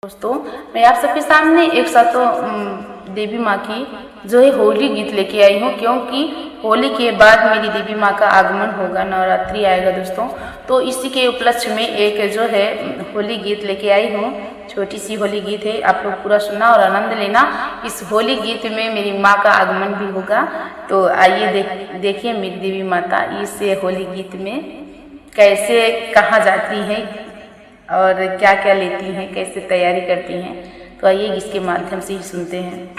दोस्तों, मैं आप सबके सामने एक साथों देवी माँ की जो है होली गीत लेके आई हूँ, क्योंकि होली के बाद मेरी देवी माँ का आगमन होगा, नवरात्रि आएगा दोस्तों। तो इसी के उपलक्ष्य में एक जो है होली गीत लेके आई हूँ। छोटी सी होली गीत है, आप लोग पूरा सुनना और आनंद लेना। इस होली गीत में मेरी माँ का आगमन भी होगा। तो आइए देखिए मेरी देवी माता इस होली गीत में कैसे कहाँ जाती हैं और क्या क्या लेती हैं, कैसे तैयारी करती हैं। तो आइए इसके माध्यम से ही सुनते हैं।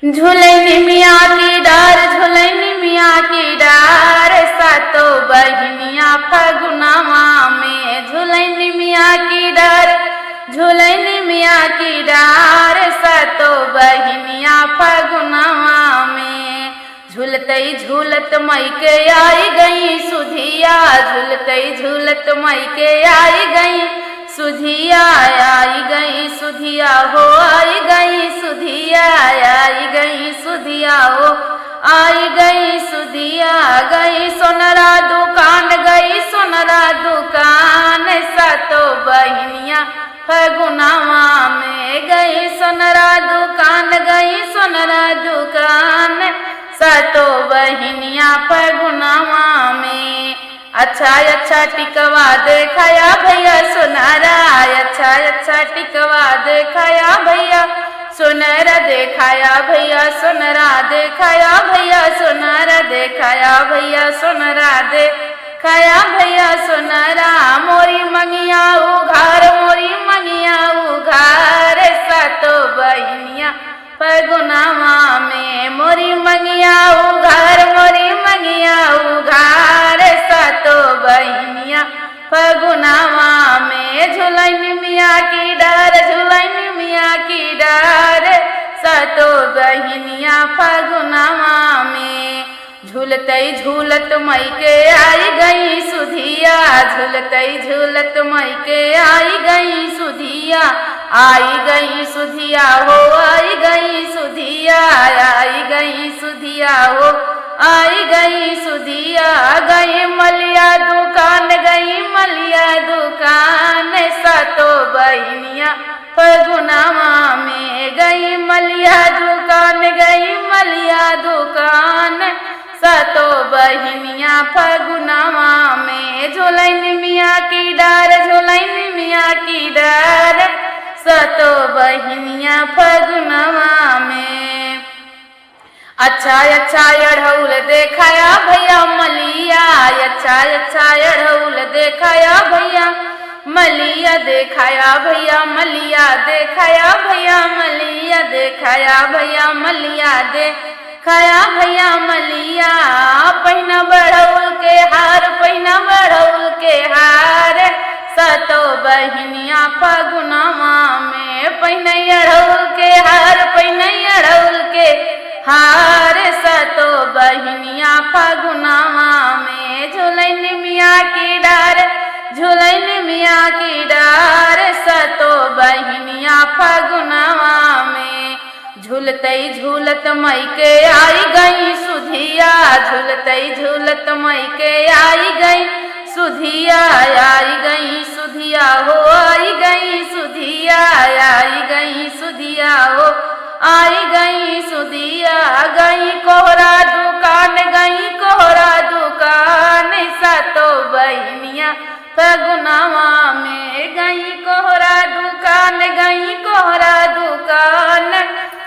झूलनी मियाँ की डार, झूलनी मियाँ की डार, सातो बहिनिया फगुनावा में। झूलनी मियाँ की डार, झूलनी मियाँ की डार, सातो बहिनिया फगुनावा में। झूलतई झूलत मई के आई गई सुधिया, झूलतई झूलत मई के आई गई सुधिया, आई गई सुधिया हो, आई गई सुधिया, आई गई सुधिया हो, आई गई सुधिया। गई सोनरा दुकान, गई सोनरा दुकान, सातो बहिनिया फगुनावा में। गई सोनरा दुकान, गई सोनरा दुकान, सातो बहिनिया फगुनावा में। अच्छा अच्छा टिकवा देखाया भैया सोनारा, अच्छा अच्छा टिकवा देखाया भैया सोनारा, देखाया भैया सोनारा, देखाया भैया सोनारा, देखाया भैया सोनारा, देखाया भैया सोनारा। मोरी मंगिया उघार, मोरी मंगिया उघार, सातो बहिनिया फगुनावा में। मोरी मंगिया उघार, मोरी मंगिया उघार, सातो बहिनिया फगुनावा में। झूलनी मियाँ की डार, झूलनी मियाँ की डार, सातो बहिनिया फगुनावा में। झूलतई झूलत मई के आई गई सुधिया, झूलतई झूलत मई के आई गई सुधिया, आई गई सुधिया हो, आई गई सुधिया, आई गई सुधिया हो, आई गई सुधिया। गई मलिया दुकान, गई मलिया दुकान, सातो बहिनिया फगुनावा में। गई मलिया दुकान, गई मलिया दुकान, सातो बहिनिया फगुनावा में। झूलनी मियाँ की डार, झूलनी मियाँ की डार, सातो बहिनिया फगुनावा में। अच्छा अच्छा अढ़ौल देखाया भैया मलिया, अच्छा अच्छा अढ़ौल देखाया भैया मलिया, देखाया भैया मलिया, देखाया भैया मलिया, देखाया भैया मलिया, देखाया भैया मलिया। पहिना बढ़ौल के हार, पहिना बढ़ौल के हार, सातो बहिनिया फगुनावा में। पहिना अढ़ौल के हार, पहिना अढ़ौल के हार, सातो बहिनिया फगुनावा में। झूलनी मियाँ की डार, झूलनी मियाँ की डार, सातो बहिनिया फगुनावा में। झूलतई झूलत मई के आई गई सुधिया, झूलतई झूलत मई के आई गई सुधिया, आई गई सुधिया हो, आई गई सुधिया, आई गई सुधिया हो, आई गई सुधिया। गई कोहरा दुकान, गई कोहरा दुकान, सातो बहिनिया फगुनावा में। गई कोहरा दुकान, गई कोहरा दुकान,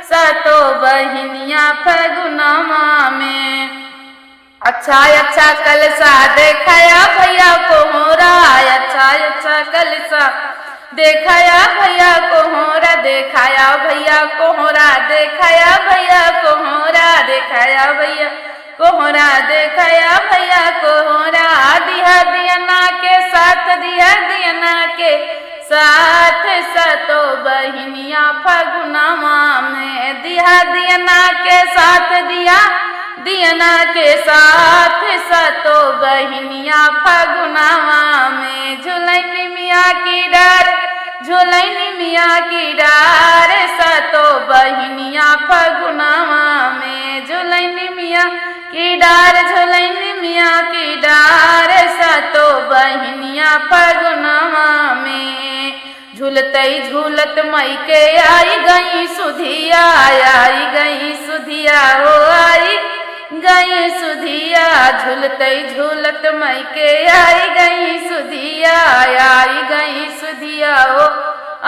सातो बहिनिया फगुनावा में। अच्छा अच्छा कलसा देखाया भैया कोहरा, अच्छा अच्छा कलसा देखाया भैया कोहरा, देखाया भैया कोहरा, देखाया भैया कोहरा, देखाया भैया कोहरा, देखाया भैया कोहरा। दिया दियना के साथ, दिया दियना के साथ, सातो बहिनिया फगुनावा में। दिया दियना के साथ, दिया दियना के साथ, सातो बहिनिया फगुनावा में। झूलनी मियाँ की डार, झूलनी मियाँ की डार, सातो बहिनिया फगुनावा में। झूलनी मियाँ की डार, झूलनी मियाँ की डार, सातो बहिनिया फगुनावा में। झूलतई झूलत मई के आई गई सुधिया, आई गई सुधिया हो आई गई सुधिया। झूलतई झूलत मई के आई गई सुधिया, आई गई सुधिया हो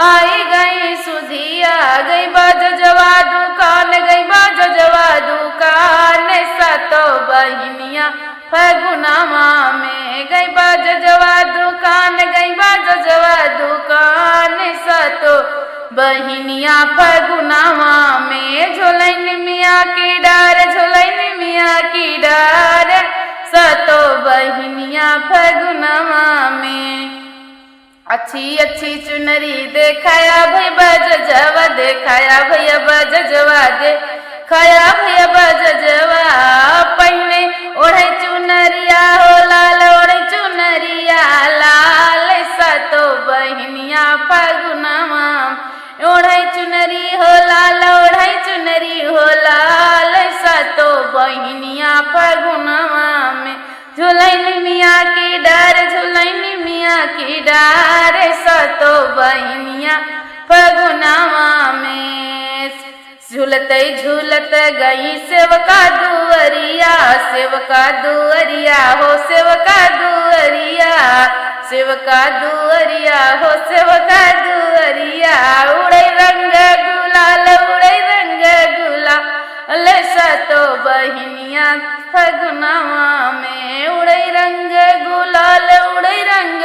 आई गई सुधिया। गई बाजवा दुकान, गई बाजवा दुकान, सातो बहिनिया फगुनावा में। गई बाजवा दुकान, गई बाजवा दुकान, सातो बहिनिया फगुनावा में। झोलैन मिया की डार, झोलैन मिया की डार, सातो बहिनिया फगुनावा में। अच्छी अच्छी चुनरी देखाया भैया बजवा, देखाया भैया बजवा, देखाया भैया बजवा। पहने ओढ़े चुनरिया हो लाल, ओढ़े चुनरिया लाल, सातो बहिनिया फगुनावा। ओढ़े चुनरी हो लाल, ओढ़े चुनरी हो लाल, सातो बहिनिया फगुनावा में। झुलैन मिया की डार, झुलैन मिया की डार, सातो बहिनिया फगुनावा में। झूलतई झूलत गई सेवका दुअरिया, सेवका दुअरिया हो सेवका दुअरिया, सेवका दुअरिया हो सेवका दुअरिया। उड़े रंग गुलाल, उड़े रंग गुलाल, सातो बहिनिया फगुनावा में। उड़े रंग गुलाल, उड़े रंग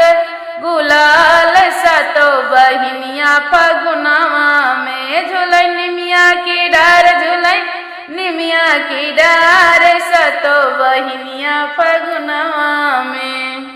गुलाल, सातो बहिनिया फगुनावा में। झुलैन मिया की डार, झुलैन मिया की डार, सातो बहिनिया फगुनावा में।